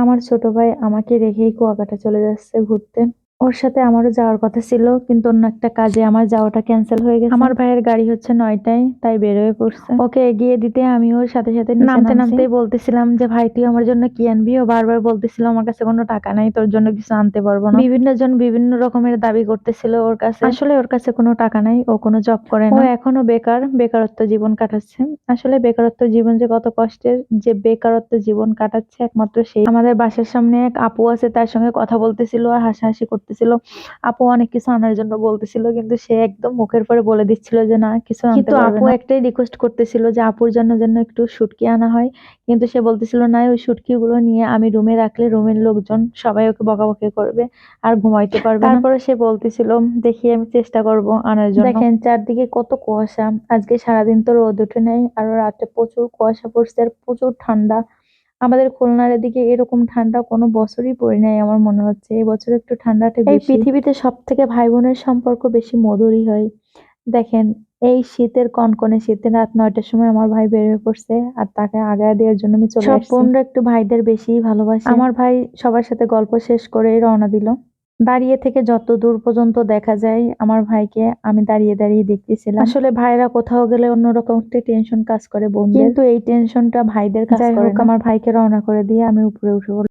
আমার ছোট ভাই আমাকে রেখেই কুয়াকাটা চলে যাচ্ছে ঘুরতে। ওর সাথে আমারও যাওয়ার কথা ছিল, কিন্তু অন্য একটা কাজে আমার যাওয়াটা ক্যান্সেল হয়ে গেছে। আমার ভাইয়ের গাড়ি হচ্ছে ৯টায়, তাই বের হয়ে পড়ছে। ওকে এগিয়ে দিতে আমি ওর সাথে সাথে নিচে নামতে নামতেই বলতেছিলাম যে, ভাই তুই আমার জন্য কি আনবি? ও বারবার বলতেছিল আমার কাছে কোনো টাকা নাই, তোর জন্য কিছু আনতে পারবো না। বিভিন্ন জন বিভিন্ন রকমের দাবি করতেছিল ওর কাছে। আসলে ওর কাছে কোনো টাকা নাই, ও কোনো জব করে না, ও এখনো বেকারত্ব জীবন কাটাচ্ছে। আসলে বেকারত্ব জীবন যে কত কষ্টের, যে বেকারত্ব জীবন কাটাচ্ছে একমাত্র সেই। আমাদের বাসার সামনে এক আপু আছে, তার সঙ্গে কথা বলতেছিল আর হাসাহাসি করতেছিল। আপু অনেক কিছু আনার জন্য বলতেছিল, কিন্তু সে একদম মুখের পরে বলে দিচ্ছিল যে না, কিছু আনতে পারবে না। আপু একটাই রিকোয়েস্ট করতেছিল যে আপুর জন্য যেন একটু শুটকি আনা হয়, কিন্তু সে বলতেছিল না, ওই শুটকি গুলো নিয়ে আমি রুমে রাখলে রুমের লোকজন সবাই ওকে বকাবকি করবে আর ঘুমাইতে পারবে না। তারপরে সে বলতেছিল দেখি আমি চেষ্টা করব আনার জন্য। দেখেন চারদিকে কত কুয়াশা, আজকে সারাদিন তো রোদ ওঠে নাই, আর রাতে প্রচুর কুয়াশা পড়ছে আর প্রচুর ঠান্ডা। আমাদের খুলনার এদিকে এরকম ঠান্ডা কোনো বছরই পড়ে নাই আমার মনে হচ্ছে, এই বছর একটু ঠান্ডাটা বেশি। এই পৃথিবীতে সব থেকে ভাই বোনের সম্পর্ক বেশি মধুরই হয়। দেখেন এই শীতের কনকনে শীতে রাত ৯টার সময় আমার ভাই বের হয়ে পড়ছে, আর তাকে আগায় দেওয়ার জন্য আমি চলে আসছি। সব বোনরা একটু ভাইদের বেশি ভালোবাসে। আমার ভাই সবার সাথে গল্প শেষ করে রওনা দিল। দাঁড়িয়ে থেকে যত দূর পর্যন্ত দেখা যায় আমার ভাইকে আমি দাঁড়িয়ে দাঁড়িয়ে দেখতেছিলাম। আসলে ভাইরা কোথাও গেলে অন্যরকম একটা টেনশন কাজ করে বোনদের, কিন্তু এই টেনশনটা ভাইদের কাজ করে না। যাই হোক, আমার ভাইকে রওনা করে দিয়ে আমি উপরে উঠে